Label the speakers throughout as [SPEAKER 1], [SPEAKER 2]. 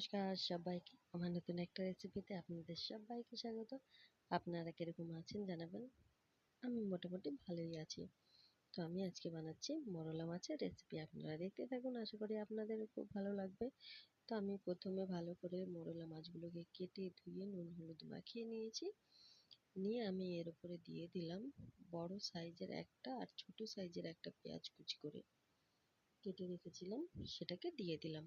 [SPEAKER 1] নমস্কার সবাইকে। আমার নতুন একটা রেসিপিতে আপনাদের সবাইকে স্বাগত। আপনারা কিরকম আছেন জানাবেন। আমি মোটামুটি ভালোই আছি। তো আমি আজকে বানাচ্ছি মরলা মাছের রেসিপি। আপনারা দেখতে থাকুন, আশা করি আপনাদেরও খুব ভালো লাগবে। তো আমি প্রথমে ভালো করে মরলা মাছগুলোকে কেটে ধুয়ে নুন হলুদ মাখিয়ে নিয়েছি। নিয়ে আমি এর উপরে দিয়ে দিলাম বড় সাইজের একটা আর ছোট সাইজের একটা পেঁয়াজ কুচি করে কেটে রেখেছিলাম, সেটাকে দিয়ে দিলাম।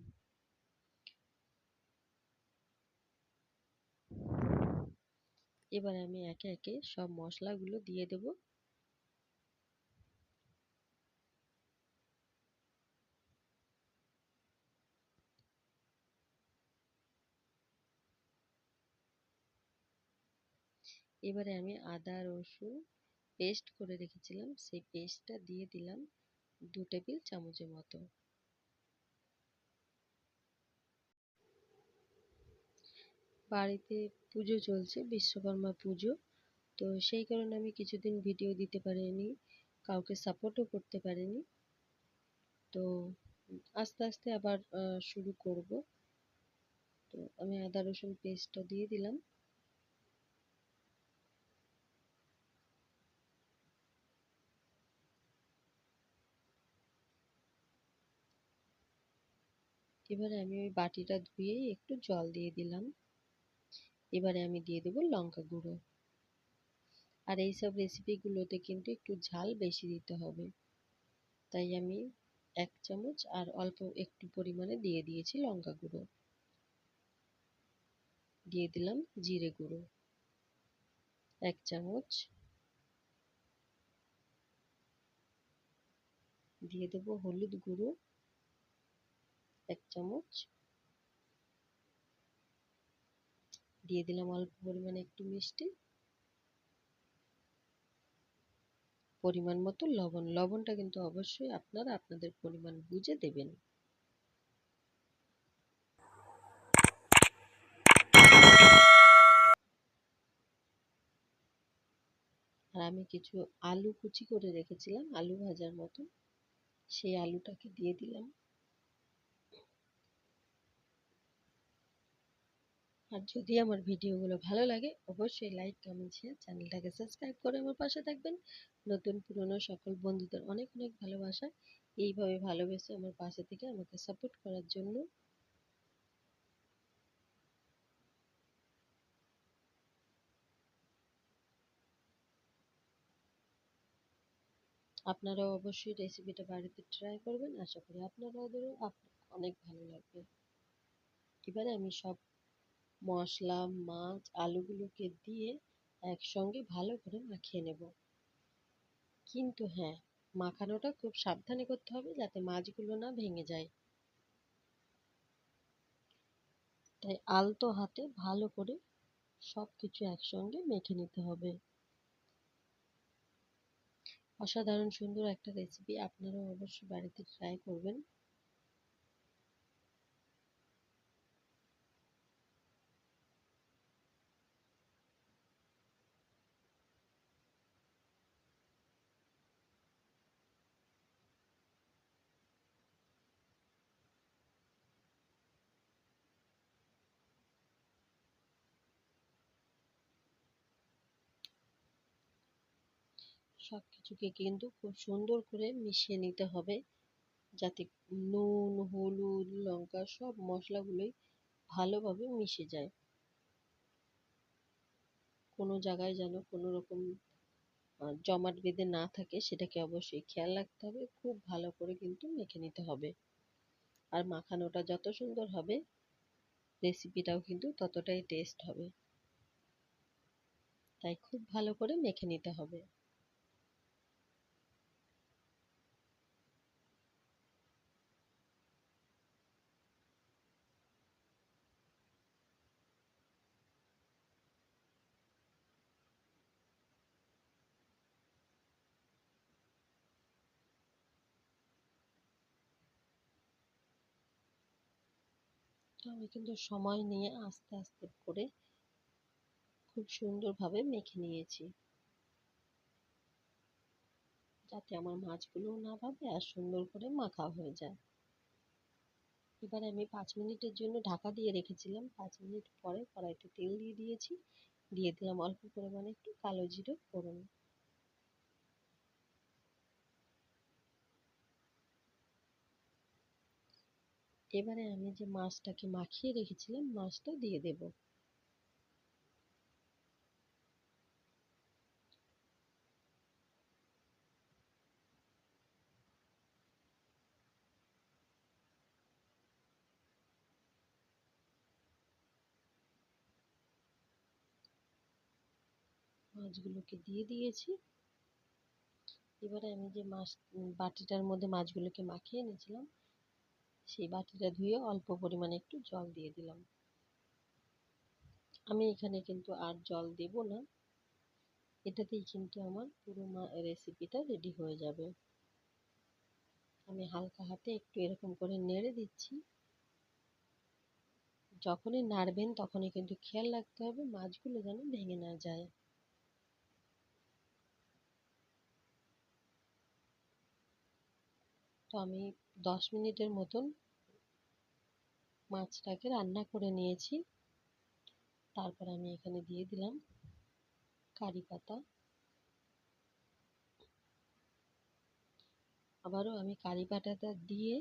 [SPEAKER 1] এবারে আমি একে একে সব মশলাগুলো দিয়ে দেব। এবারে আমি আদা রসুন পেস্ট করে রেখেছিলাম, সেই পেস্টটা দিয়ে দিলাম 2 টেবিল চামচের মতো। বাড়িতে পুজো চলছে, বিশ্বকর্মা পুজো। তো সেই কারণে আমি কিছুদিন ভিডিও দিতে পারিনি, কাউকে সাপোর্টও করতে পারিনি। তো আস্তে আস্তে আবার শুরু করব। তো আমি আদা রসুন পেস্টটা দিয়ে দিলাম। এবারে আমি ওই বাটিটা ধুয়ে একটু জল দিয়ে দিলাম। এবারে আমি দিয়ে দেবো লঙ্কা গুঁড়ো। আর এইসব রেসিপিগুলোতে কিন্তু একটু ঝাল বেশি দিতে হবে, তাই আমি 1 চামচ আর অল্প একটু পরিমাণে দিয়ে দিয়েছি লঙ্কা গুঁড়ো। দিয়ে দিলাম জিরে গুঁড়ো 1 চামচ। দিয়ে দেবো হলুদ গুঁড়ো 1 চামচ। দিয়ে দিলাম অল্প পরিমাণে একটু মিষ্টি, পরিমাণ মতো লবণ। লবণটা কিন্তু অবশ্যই আপনারা আপনাদের পরিমাণ বুঝে দেবেন। আর আমি কিছু আলু কুচি করে রেখেছিলাম, আলু ভাজার মতো, সেই আলুটাকে দিয়ে দিলাম। আর যদি আমার ভিডিওগুলো ভালো লাগে অবশ্যই লাইক কমেন্ট শেয়ার, চ্যানেলটাকে সাবস্ক্রাইব করে আমার পাশে থাকবেন। নতুন পুরনো সকল বন্ধুদের অনেক অনেক ভালোবাসা। এইভাবে ভালোবেসে আমার পাশে থেকে আমাকে সাপোর্ট করার জন্য। আপনারাও অবশ্যই রেসিপিটা বাড়িতে ট্রাই করবেন, আশা করি আপনাদেরও অনেক ভালো লাগবে। এবারে আমি সব মশলা মাছ আলুগুলোকে দিয়ে একসঙ্গে ভালো করে মাখিয়ে নেব। কিন্তু হ্যাঁ, মাখানোটা খুব সাবধানে করতে হবে যাতে মাছগুলো না ভেঙে যায়। তাই আলতো হাতে ভালো করে সবকিছু একসঙ্গে মেখে নিতে হবে। অসাধারণ সুন্দর একটা রেসিপি, আপনারাও অবশ্যই বাড়িতে ট্রাই করবেন। সবকিছুকে কিন্তু খুব সুন্দর করে মিশিয়ে নিতে হবে, যাতে নুন হলুদ লঙ্কা সব মশলাগুলোই ভালোভাবে মিশে যায়। কোনো জায়গায় যেন কোনো রকম জমাট বেঁধে না থাকে, সেটাকে অবশ্যই খেয়াল রাখতে হবে। খুব ভালো করে কিন্তু মেখে নিতে হবে। আর মাখানোটা যত সুন্দর হবে রেসিপিটাও কিন্তু ততটাই টেস্ট হবে। তাই খুব ভালো করে মেখে নিতে হবে। তো আমি কিন্তু সময় নিয়ে আস্তে আস্তে করে খুব সুন্দরভাবে মেখে নিয়েছি, যাতে আমার মাছগুলোও না ভাবে আর সুন্দর করে মাখা হয়ে যায়। এবারে আমি 5 মিনিটের জন্য ঢাকা দিয়ে রেখেছিলাম। 5 মিনিট পরে কড়াইতে তেল দিয়ে দিয়েছি, দিয়ে দিলাম অল্প পরিমাণে একটু কালো জিরে ফোড়ন। এবারে আমি যে মাছটাকে মাখিয়ে রেখেছিলাম মাছটা দিয়ে দেব। মাছগুলোকে দিয়ে দিয়েছি। এবারে আমি যে বাটিটার মধ্যে মাছগুলোকে মাখিয়ে নিয়েছিলাম সেই বাটিটা ধুয়ে অল্প পরিমাণে একটু জল দিয়ে দিলাম। আমি এখানে কিন্তু আর জল দেব না, এটাতেই কিন্তু আমার পুরো রেসিপিটা রেডি হয়ে যাবে। আমি হালকা হাতে একটু এরকম করে নেড়ে দিচ্ছি। যখনই নাড়বেন তখনই কিন্তু খেয়াল রাখতে হবে মাছগুলো যেন ভেঙে না যায়। তো আমি 10 মিনিটের মতন মাছটাকে রান্না করে নিয়েছি। তারপর আমি এখানে দিয়ে দিলাম কারি পাতা। আবারও আমি কারি পাতাটা দিয়ে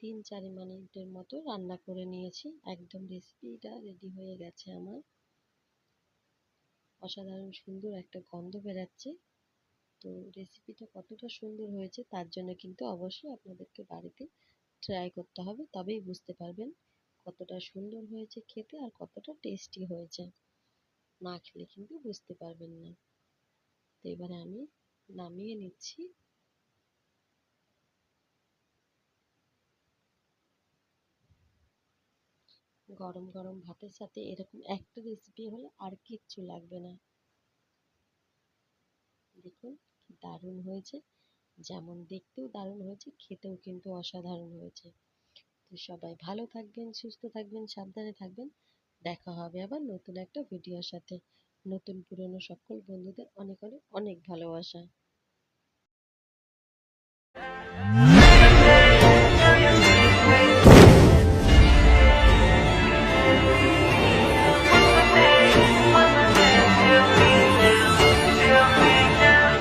[SPEAKER 1] 3-4 মিনিটের মতো রান্না করে নিয়েছি। একদম রেসিপিটা রেডি হয়ে গেছে আমার। অসাধারণ সুন্দর একটা গন্ধ বেরাচ্ছে। তো রেসিপিটা কতটা সুন্দর হয়েছে তার জন্য কিন্তু অবশ্যই আপনাদেরকে বাড়িতে ট্রাই করতে হবে, তবেই বুঝতে পারবেন কতটা সুন্দর হয়েছে খেতে আর কতটা টেস্টি হয়েছে। না খেলে কিন্তু বুঝতে পারবেন না। তো এবারে আমি নামিয়ে নিচ্ছি। গরম গরম ভাতের সাথে এরকম একটা রেসিপি হলে আর কিচ্ছু লাগবে না। দেখুন কি দারুণ হয়েছে, যেমন দেখতেও দারুণ হয়েছে খেতেও কিন্তু অসাধারণ হয়েছে। তো সবাই ভালো থাকবেন, সুস্থ থাকবেন, সাবধানে থাকবেন। দেখা হবে আবার নতুন একটা ভিডিওর সাথে। নতুন পুরনো সকল বন্ধুদের অনেক অনেক অনেক ভালোবাসা।